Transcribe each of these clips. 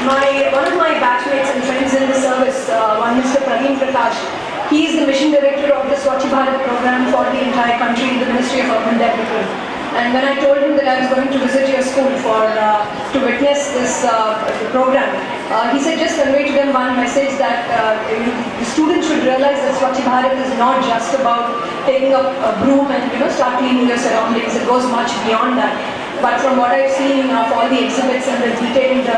One of my batchmates and friends in the service, one Mr. Praveen Prakash, he is the mission director of the Swachh Bharat program for the entire country in the Ministry of Urban Development. And when I told him that I was going to visit your school to witness this program, he said just convey to them one message that the students should realize that Swachh Bharat is not just about taking up a broom and start cleaning your surroundings. It goes much beyond that. But from what I've seen of all the exhibits and the detailed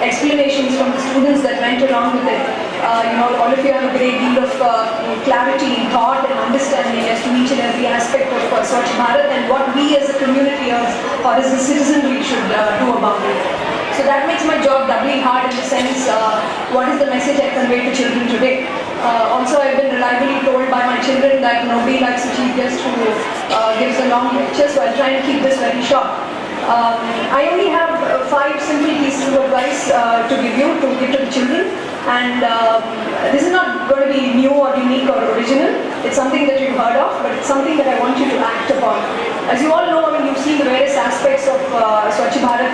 explanations from the students that went along with it, all of you have a great deal of clarity, thought and understanding as to each and every aspect of Swachh Bharat and what we as a community or as a citizenry should do about it. So that makes my job doubly hard in the sense, what is the message I convey to children today? Also, I've been reliably told by my children that nobody likes a chief guest who gives a long lecture, so I'll try and keep this very short. I only have 5 simple pieces of advice to give to the children, and this is not going to be new or unique or original. It's something that you've heard of, but it's something that I want you to act upon. As you all know, I mean, you've seen the various aspects of Swachh Bharat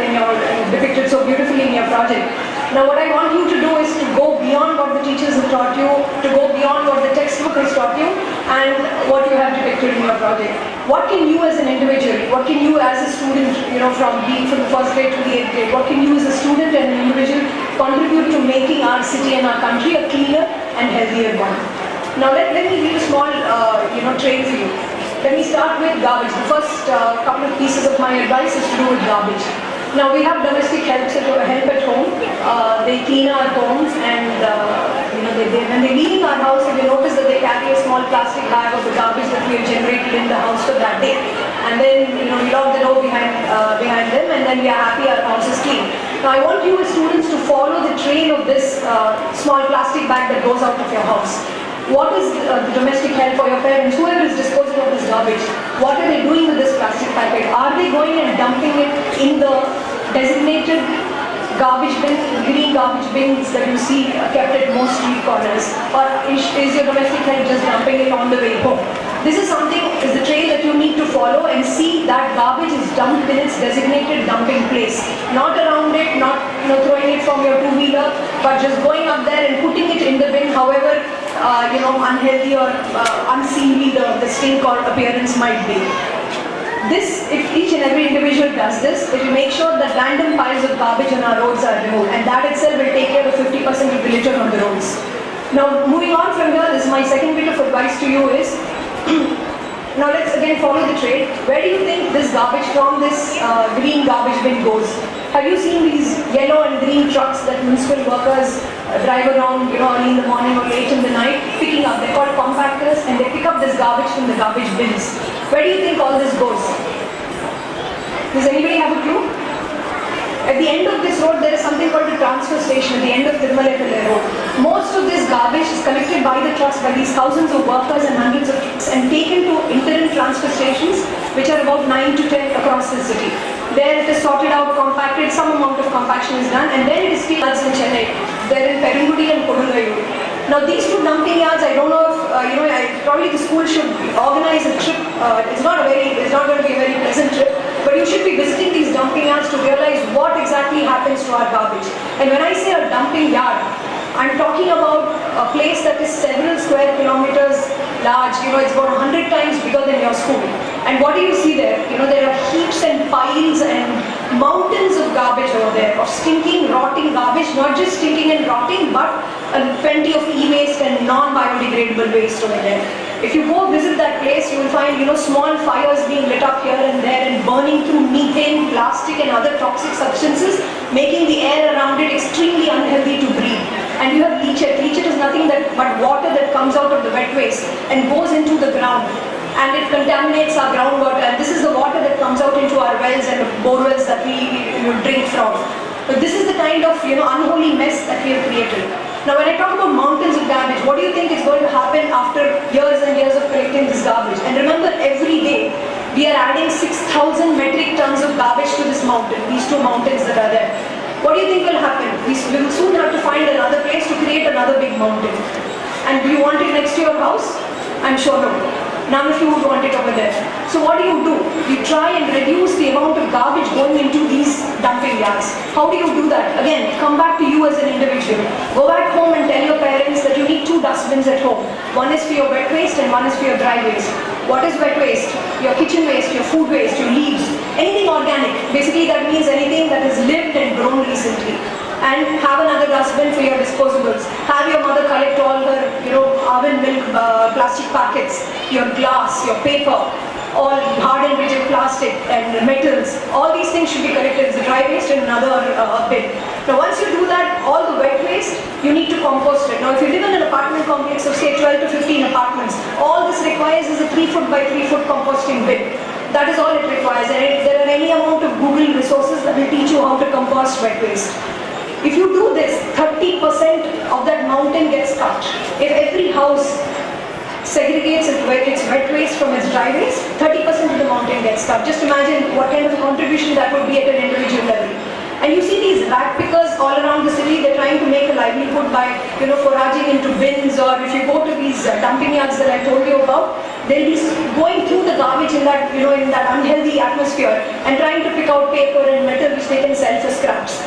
depicted so beautifully in your project. Now what I want you to do is to go beyond what the teachers have taught you, to go beyond what the textbook has taught you, and what you have depicted in your project. What can you as an individual, what can you as a student, from the first grade to the 8th grade, what can you as a student and an individual contribute to making our city and our country a cleaner and healthier one? Now let me read a small, train for you. Let me start with garbage. The first couple of pieces of my advice is to do with garbage. Now we have domestic help at home. They clean our homes, and when they're leaving our house, if you notice that they carry a small plastic bag of the garbage that we have generated in the house for that day, and then we lock the door behind them, and then we are happy our house is clean. Now I want you as students to follow the trail of this small plastic bag that goes out of your house. What is the domestic help for your parents, whoever is disposing of this garbage? What are they doing with this plastic packet? Are they going and dumping it in the designated garbage bins, green garbage bins that you see kept at most street corners? Or is your domestic help just dumping it on the way home? This is the trail that you need to follow and see that garbage is dumped in its designated dumping place. Not around it, not throwing it from your two-wheeler, but just going up there and putting it in the bin, however unhealthy or unseemly the stink or appearance might be. This, if each and every individual does this, it will make sure that random piles of garbage on our roads are removed, and that itself will take care of 50% of the litter on the roads. Now moving on from here, this is my second bit of advice to you is, now let's again follow the trail. Where do you think this garbage from this green garbage bin goes? Have you seen these yellow and green trucks that municipal workers drive around early in the morning or late in the night picking up? They're called compactors, and they pick up this garbage from the garbage bins. Where do you think all this goes? Does anybody have a clue? At the end of this road, there is something called the transfer station at the end of Tirumala Road. Most of this garbage is collected by the trucks, by these thousands of workers and hundreds of trucks, and taken to interim transfer stations, which are about 9 to 10 across the city. There it is sorted out, compacted, some amount of compaction is done, and then it is still in Chennai. They're in Perungudi and Kodungayur. Now these two dumping yards, I don't know if, probably the school should organize a trip. It's not going to be a very pleasant trip, but you should be visiting these dumping yards to realize what exactly happens to our garbage. And when I say a dumping yard, I'm talking about a place that is several square kilometers large. It's about 100 times bigger than your school. And what do you see there? There are heaps and piles and mountains of garbage over there, of stinking, rotting garbage, not just stinking and rotting, but plenty of e-waste and non-biodegradable waste over there. If you go visit that place, you will find small fires being lit up here and there and burning through methane, plastic and other toxic substances, making the air around it extremely unhealthy to breathe. And you have leachate. Leachate is nothing but water that comes out of the wet waste and goes into the ground, and it contaminates our groundwater, and this is the water that comes out into our wells and bore wells that we drink from. But this is the kind of unholy mess that we have created. Now when I talk about mountains of garbage, what do you think is going to happen after years and years of collecting this garbage? And remember, every day we are adding 6,000 metric tons of garbage to this mountain, these two mountains that are there. What do you think will happen? We will soon have to find another place to create another big mountain. And do you want it next to your house? I'm sure no. None of you would want it over there. So what do? You try and reduce the amount of garbage going into these dumping yards. How do you do that? Again, come back to you as an individual. Go back home and tell your parents that you need 2 dustbins at home. One is for your wet waste and one is for your dry waste. What is wet waste? Your kitchen waste, your food waste, your leaves, anything organic. Basically that means anything that has lived and grown recently. And have another dustbin for your disposables. Have your mother collect all her, almond milk plastic packets, your glass, your paper, all hard and rigid plastic and metals. All these things should be collected as a dry waste in another bin. Now once you do that, all the wet waste, you need to compost it. Now if you live in an apartment complex of say 12 to 15 apartments, all this requires is a 3 foot by 3 foot composting bin. That is all it requires, and there are any amount of Google resources that will teach you how to compost wet waste. If you do this, 30% of that mountain gets cut. If every house segregates its wet waste from its dry waste, 30% of the mountain gets cut. Just imagine what kind of a contribution that would be at an individual level. And you see these rat pickers all around the city, they're trying to make a livelihood by, foraging into bins, or if you go to these dumping yards that I told you about, they'll be going through the garbage in that, in that unhealthy atmosphere and trying to pick out paper and metal which they can sell for scraps.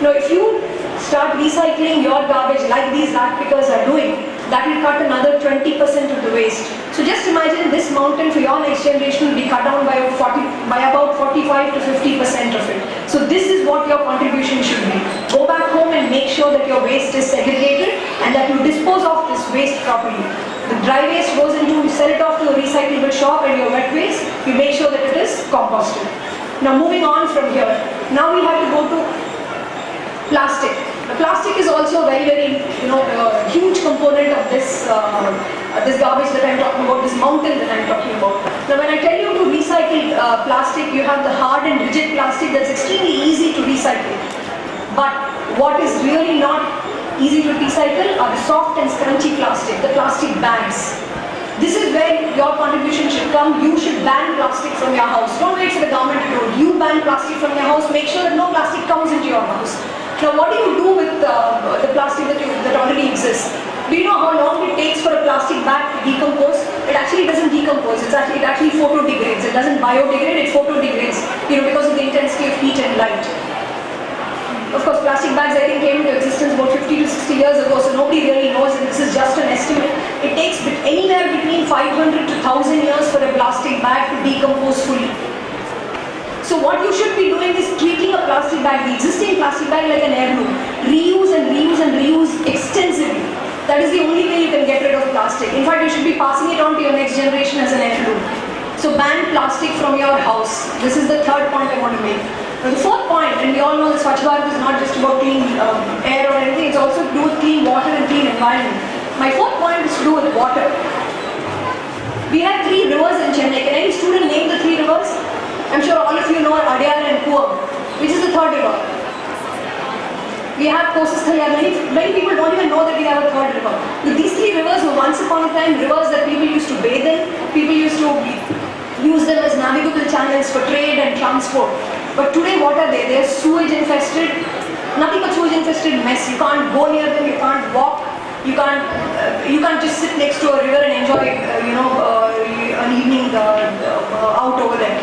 Now, if you start recycling your garbage like these rat pickers are doing, that will cut another 20% of the waste. So just imagine this mountain for your next generation will be cut down by about 45 to 50% of it. So this is what your contribution should be. Go back home and make sure that your waste is segregated and that you dispose of this waste properly. The dry waste goes into, you sell it off to a recyclable shop, and your wet waste, you make sure that it is composted. Now moving on from here, now we have to go to plastic. The plastic is also a very, huge component of this this garbage that I'm talking about, this mountain that I'm talking about. Now when I tell you to recycle plastic, you have the hard and rigid plastic that's extremely easy to recycle. But what is really not easy to recycle are the soft and scrunchy plastic, the plastic bags. This is where your contribution should come. You should ban plastic from your house. Don't wait for the government to do it. You ban plastic from your house. Make sure that no plastic comes into your house. Now, what do you do with the plastic that already exists? Do you know how long it takes for a plastic bag to decompose? It actually doesn't decompose. It actually photodegrades. It doesn't biodegrade. It photodegrades. Because of the intensity of heat and light. Of course, plastic bags I think came into existence about 50 to 60 years ago, so nobody really knows, and this is just an estimate. It takes anywhere between 500 to 1,000 years for a plastic bag to decompose fully. So what you should be doing is treating a plastic bag, the existing plastic bag, like an heirloom. Reuse and reuse and reuse extensively. That is the only way you can get rid of plastic. In fact, you should be passing it on to your next generation as an heirloom. So ban plastic from your house. This is the third point I want to make. Now the fourth point, and we all know that Swachh Bharat is not just about clean air or anything, it's also to do with clean water and clean environment. My fourth point is to do with water. We have 3 rivers in Chennai. Can any student name the 3 rivers? I'm sure all of you know Adyar and Kuam. Which is the third river? We have Kosasthalia. Many people don't even know that we have a third river. These 3 rivers were once upon a time rivers that people used to bathe in. People used to use them as navigable channels for trade and transport. But today what are they? They are sewage infested. Nothing but sewage infested mess. You can't go near them. You can't walk. You can't just sit next to a river and enjoy an evening out over there.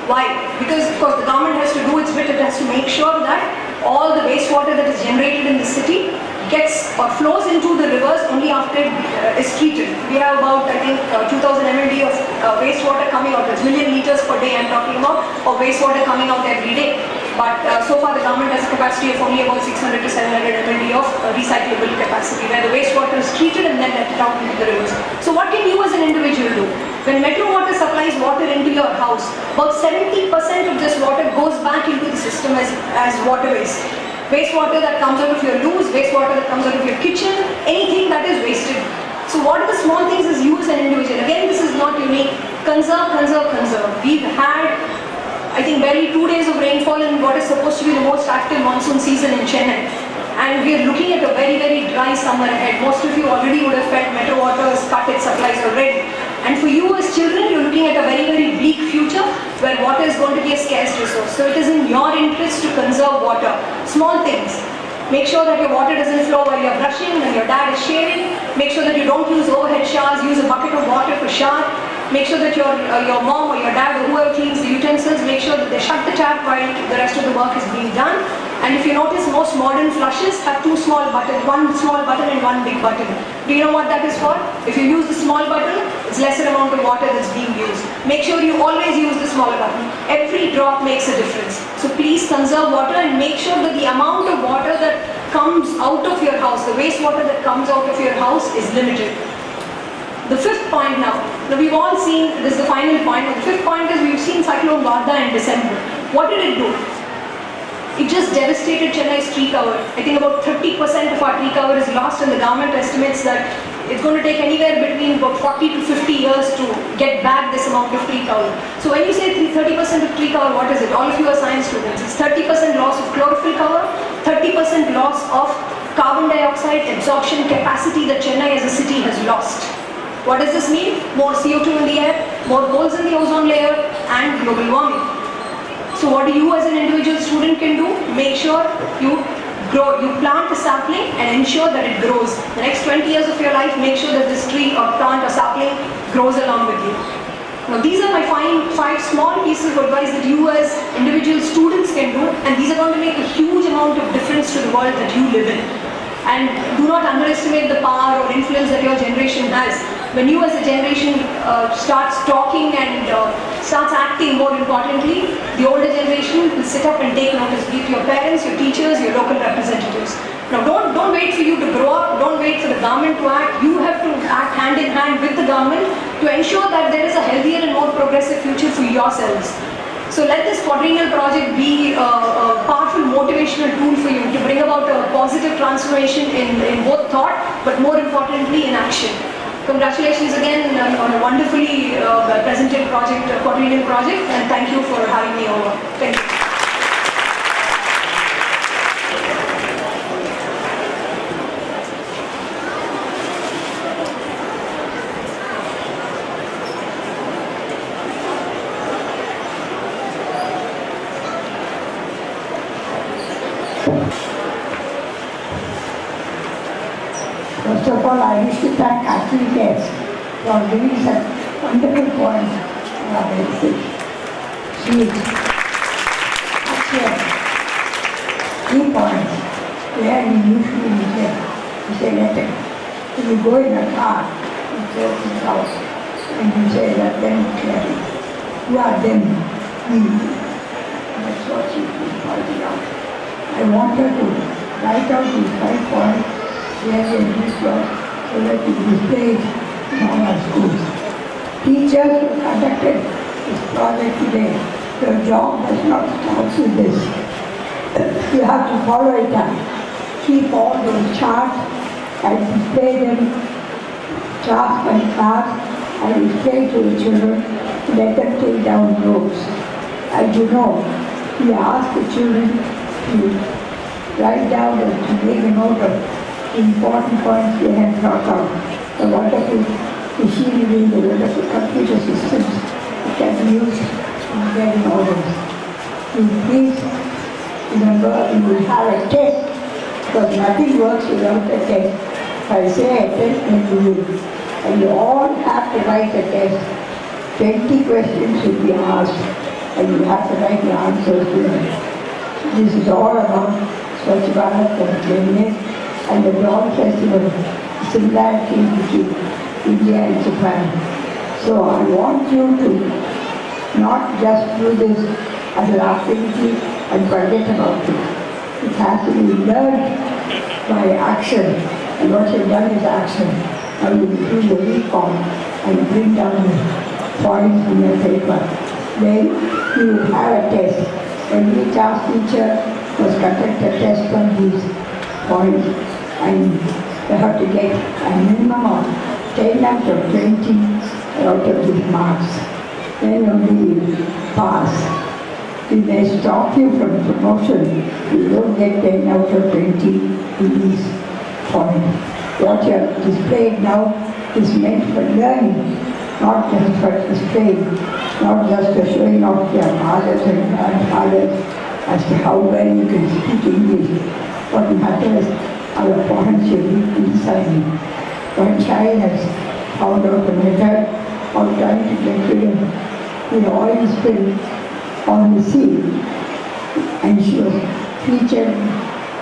Why? Because of course the government has to do its bit. It has to make sure that all the wastewater that is generated in the city gets or flows into the rivers only after it is treated. We have about, I think, 2000 mld of wastewater coming out. That's million liters per day I'm talking about, of wastewater coming out every day. But so far the government has a capacity of only about 600 to 700 mld of recyclable capacity, where the wastewater is treated and then let it out into the rivers. So what can you as an individual do? When Metro Water supplies water into your house, about 70% of this water goes back into the system as water waste. Wastewater that comes out of your loos, wastewater that comes out of your kitchen, anything that is wasted. So what are the small things as you as an individual? Again, this is not unique. Conserve, conserve, conserve. We've had, I think, barely 2 days of rainfall in what is supposed to be the most active monsoon season in Chennai. And we are looking at a very, very dry summer ahead. Most of you already would have felt Metro Water has cut its supplies already. And for you as children, you're looking at a very, very bleak future where water is going to be a scarce resource. So it is in your interest to conserve water. Small things. Make sure that your water doesn't flow while you're brushing, when your dad is shaving. Make sure that you don't use overhead showers. Use a bucket of water for shower. make sure that your mom or your dad or whoever cleans the utensils, make sure that they shut the tap while the rest of the work is being done. And if you notice, most modern flushes have two small buttons, one small button and one big button. Do you know what that is for? If you use the small button, it's lesser amount of water that's being used. Make sure you always use the smaller button. Every drop makes a difference. So please conserve water and make sure that the amount of water that comes out of your house, the wastewater that comes out of your house is limited. The fifth point now we've all seen, this is the final point, the fifth point is we've seen Cyclone Vardha in December. What did it do? It just devastated Chennai's tree cover. I think about 30% of our tree cover is lost, and the government estimates that it's going to take anywhere between about 40 to 50 years to get back this amount of tree cover. So when you say 30% of tree cover, what is it? All of you are science students. It's 30% loss of chlorophyll cover, 30% loss of carbon dioxide absorption capacity that Chennai as a city has lost. What does this mean? More CO2 in the air, more holes in the ozone layer, and global warming. So what you as an individual student can do? Make sure you plant a sapling and ensure that it grows. The next 20 years of your life, make sure that this tree or plant or sapling grows along with you. Now these are my five small pieces of advice that you as individual students can do, and these are going to make a huge amount of difference to the world that you live in. And do not underestimate the power or influence that your generation has. When you as a generation starts talking and starts acting, more importantly, the older generation will sit up and take notice, be it your parents, your teachers, your local representatives. Now don't wait for you to grow up, don't wait for the government to act. You have to act hand in hand with the government to ensure that there is a healthier and more progressive future for yourselves. So let this quadrennial project be a powerful motivational tool for you to bring about a positive transformation in both thought, but more importantly in action. Congratulations again on a wonderfully presented project, quadrennial project, and thank you for having me over. Thank you. First of all, I wish to thank our three guests for giving such wonderful points on our heritage. She actually 3 points where we usually say letter. If you go in a car, you go to the house and you say that them clearly. Who are them? We. That's what she is pointing out. I want her to write out these 5 points here in this work so that it is displayed in all our schools. Teachers who conducted this project today, your job does not start with this. You have to follow it up. Keep all those charts and display them class by class and display to the children to let them take down notes. As you know, we ask the children to write down and to make a note of the important points they have brought out. The wonderful machinery, the wonderful computer systems that can be used in getting orders. Please remember, you will have a test, because nothing works without a test. If I say a test, then you will. And you all have to write a test. 20 questions will be asked, and you have to write the answers to them. This is all about Swachh Bharat Quadrennial and the Dawn Festival, similarities between India and Japan. So I want you to not just do this as an activity and forget about it. It has to be learned by action, and what you've done is action. Now you do the recall and bring down the points in your paper. Then you will have a test. Every class teacher must conduct a test on these points, and you have to get a minimum of 10 out of 20 out of these marks. Then only you pass. If they stop you from promotion, you don't get 10 out of 20 in these points. What you have displayed now is meant for learning, not just for displaying, not just for showing off your fathers and grandfathers as to how well you can speak English. What matters are the points you read inside. One child has found out the method of trying to get rid of the oil spill on the sea. And she was featured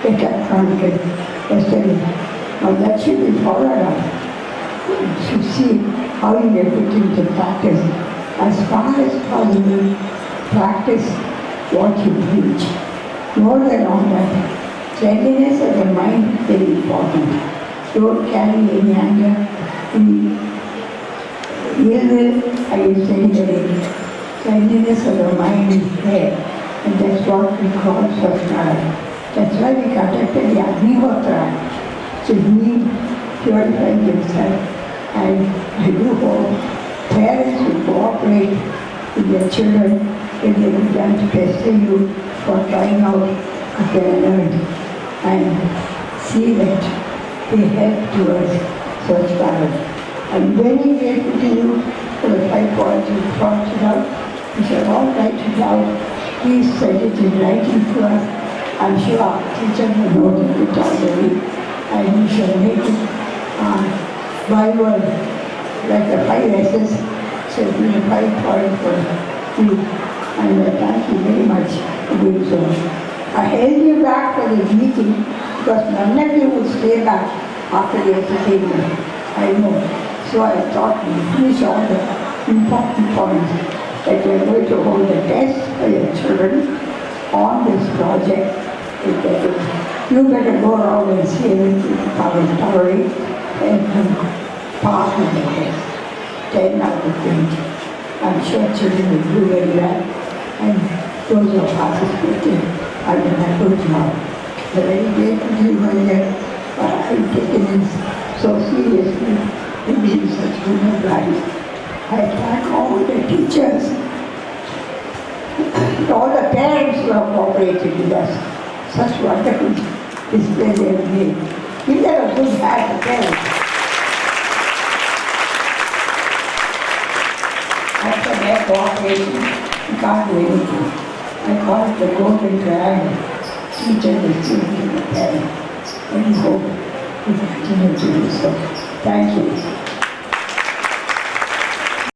at that Chronicle yesterday. Now that should be followed up to see how you get it into practice. As far as possible, practice what you preach. More than all that, cleanliness of the mind is very important. Don't carry any anger, any ill will against anybody. Cleanliness of the mind is there, and that's what we call Swachh. That's why we conducted the Agnihotra, to he purified himself. And I do hope parents will cooperate with their children when they begin to pester you for trying out what they learned, and see that they help towards Swachh Bharat. I'm very grateful to you for the 5 points you pointed out. We shall all write it out. Please send it in writing to us. I'm sure our teacher will note it already, and we shall make it by word, like the 5 S's, so it will be 5 points for you. And thank you very much for doing so. I held you back for this meeting because none of you would stay back after the entertainment. I know. So I thought we finish all the important points that we are going to hold a test for your children on this project. You better go around and see everything thoroughly and pass with the test. 10 out of 20. I'm sure children will do very well, and those who are participating are going to have a good job. The very grateful to you, my dear, but I've taken this so seriously in being such good advice. I thank all the teachers and all the parents who have cooperated with us. Such wonderful display they have made. Give them a good hand, parents. After their cooperation, you can't do anything. I call it the golden triangle. Teacher, the student, and the parent. And we hope we continue to do so. Thank you.